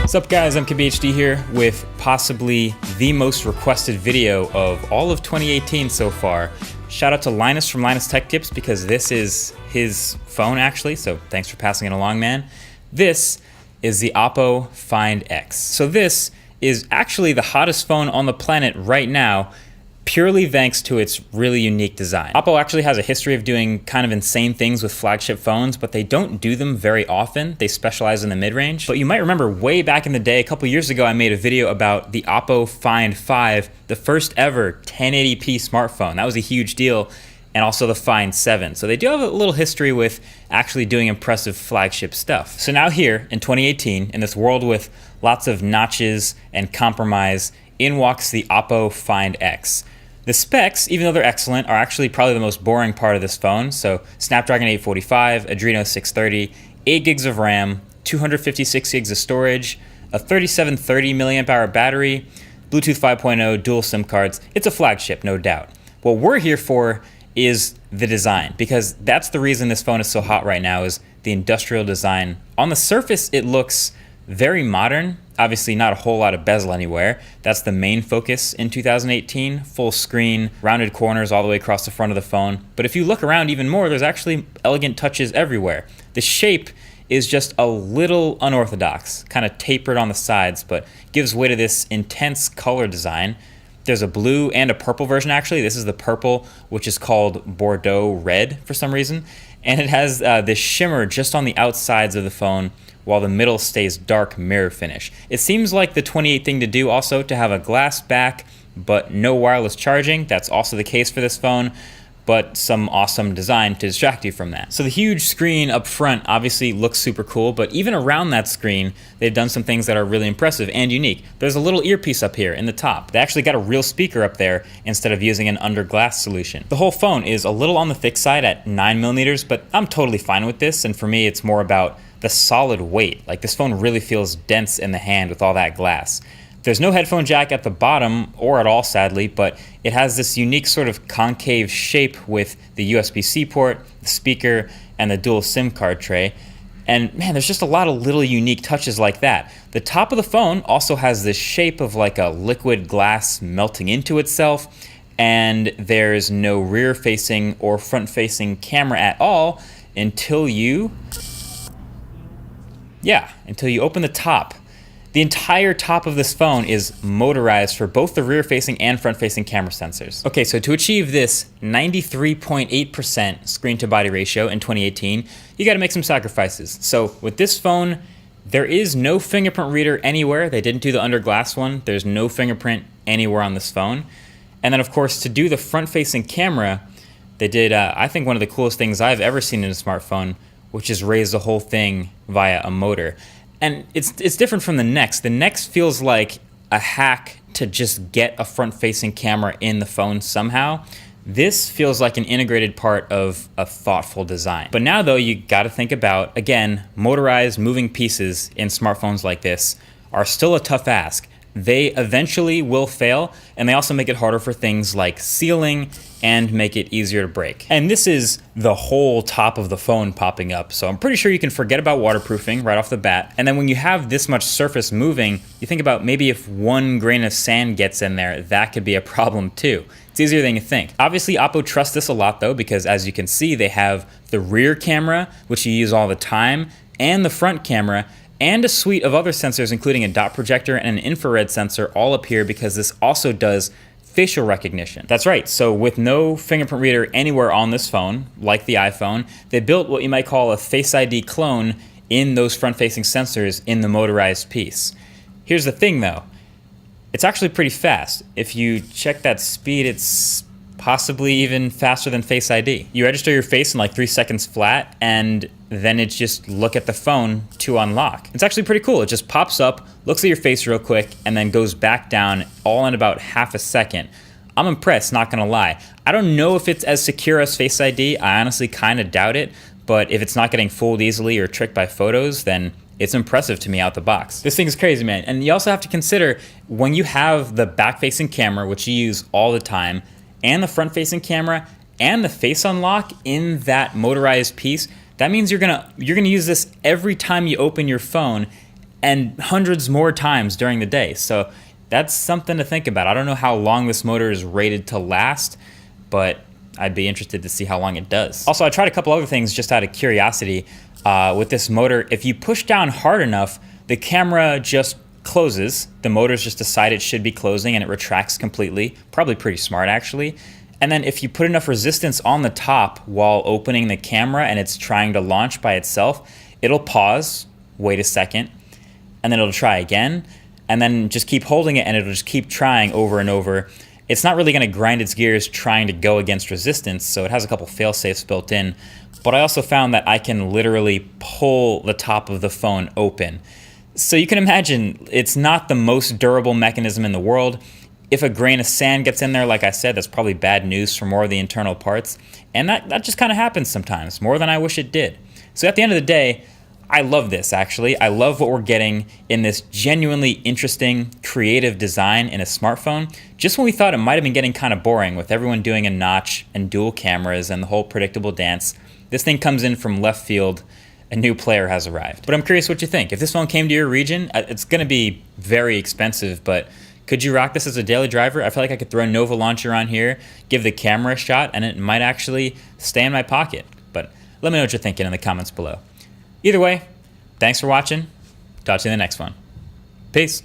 What's up guys, I'm KBHD here with possibly the most requested video of all of 2018 so far. Shout out to Linus from Linus Tech Tips because this is his phone actually, so thanks for passing it along, man. This is the Oppo Find X. So this is actually the hottest phone on the planet right now, purely thanks to its really unique design. Oppo actually has a history of doing kind of insane things with flagship phones, but they don't do them very often. They specialize in the mid-range. But you might remember way back in the day, a couple years ago, I made a video about the Oppo Find 5, the first ever 1080p smartphone. That was a huge deal, and also the Find 7. So they do have a little history with actually doing impressive flagship stuff. So now here in 2018, in this world with lots of notches and compromise, in walks the Oppo Find X. The specs, even though they're excellent, are actually probably the most boring part of this phone. So Snapdragon 845, Adreno 630, 8 gigs of RAM, 256 gigs of storage, a 3730 milliamp hour battery, Bluetooth 5.0, dual SIM cards. It's a flagship, no doubt. What we're here for is the design, because that's the reason this phone is so hot right now, is the industrial design. On the surface, it looks very modern. Obviously not a whole lot of bezel anywhere. That's the main focus in 2018. Full screen, rounded corners all the way across the front of the phone. But if you look around even more, there's actually elegant touches everywhere. The shape is just a little unorthodox, kind of tapered on the sides, but gives way to this intense color design. There's a blue and a purple version actually. This is the purple, which is called Bordeaux red for some reason. And it has this shimmer just on the outsides of the phone, while the middle stays dark mirror finish. It seems like the 28 thing to do also, to have a glass back but no wireless charging. That's also the case for this phone, but some awesome design to distract you from that. So the huge screen up front obviously looks super cool, but even around that screen, they've done some things that are really impressive and unique. There's a little earpiece up here in the top. They actually got a real speaker up there instead of using an under glass solution. The whole phone is a little on the thick side at 9mm, but I'm totally fine with this, and for me it's more about the solid weight. Like, this phone really feels dense in the hand with all that glass. There's no headphone jack at the bottom, or at all sadly, but it has this unique sort of concave shape with the USB-C port, the speaker, and the dual SIM card tray. And man, there's just a lot of little unique touches like that. The top of the phone also has this shape of like a liquid glass melting into itself, and there's no rear-facing or front-facing camera at all until you open the top. The entire top of this phone is motorized for both the rear-facing and front-facing camera sensors. Okay, so to achieve this 93.8% screen-to-body ratio in 2018, you gotta make some sacrifices. So with this phone, there is no fingerprint reader anywhere. They didn't do the under glass one. There's no fingerprint anywhere on this phone. And then of course, to do the front-facing camera, they did, I think, one of the coolest things I've ever seen in a smartphone, which is raise the whole thing via a motor. And it's different from the Next. The Next feels like a hack to just get a front-facing camera in the phone somehow. This feels like an integrated part of a thoughtful design. But now though, you gotta think about, again, motorized moving pieces in smartphones like this are still a tough ask. They eventually will fail, and they also make it harder for things like sealing and make it easier to break. And this is the whole top of the phone popping up, so I'm pretty sure you can forget about waterproofing right off the bat. And then when you have this much surface moving, you think about maybe if one grain of sand gets in there, that could be a problem too. It's easier than you think. Obviously, Oppo trusts this a lot though, because as you can see, they have the rear camera, which you use all the time, and the front camera, and a suite of other sensors, including a dot projector and an infrared sensor, all up here because this also does facial recognition. That's right, so with no fingerprint reader anywhere on this phone, like the iPhone, they built what you might call a Face ID clone in those front-facing sensors in the motorized piece. Here's the thing though, it's actually pretty fast. If you check that speed, it's possibly even faster than Face ID. You register your face in like 3 seconds flat, and then it's just look at the phone to unlock. It's actually pretty cool. It just pops up, looks at your face real quick, and then goes back down all in about half a second. I'm impressed, not gonna lie. I don't know if it's as secure as Face ID. I honestly kind of doubt it, but if it's not getting fooled easily or tricked by photos, then it's impressive to me out the box. This thing is crazy, man. And you also have to consider, when you have the back-facing camera, which you use all the time, and the front-facing camera, and the face unlock in that motorized piece, that means you're gonna use this every time you open your phone, and hundreds more times during the day. So that's something to think about. I don't know how long this motor is rated to last, but I'd be interested to see how long it does. Also, I tried a couple other things just out of curiosity. With this motor, if you push down hard enough, the camera just closes. The motor's just decide it should be closing and it retracts completely. Probably pretty smart, actually. And then if you put enough resistance on the top while opening the camera and it's trying to launch by itself, it'll pause, wait a second, and then it'll try again, and then just keep holding it and it'll just keep trying over and over. It's not really going to grind its gears trying to go against resistance, so it has a couple fail-safes built in. But I also found that I can literally pull the top of the phone open. So you can imagine it's not the most durable mechanism in the world. If a grain of sand gets in there, like I said, that's probably bad news for more of the internal parts. And that just kind of happens sometimes, more than I wish it did. So at the end of the day, I love this, actually. I love what we're getting in this genuinely interesting, creative design in a smartphone. Just when we thought it might have been getting kind of boring with everyone doing a notch and dual cameras and the whole predictable dance, this thing comes in from left field. A new player has arrived. But I'm curious what you think. If this phone came to your region, it's going to be very expensive, but could you rock this as a daily driver? I feel like I could throw a Nova launcher on here, give the camera a shot, and it might actually stay in my pocket. But let me know what you're thinking in the comments below. Either way, thanks for watching. Talk to you in the next one. Peace.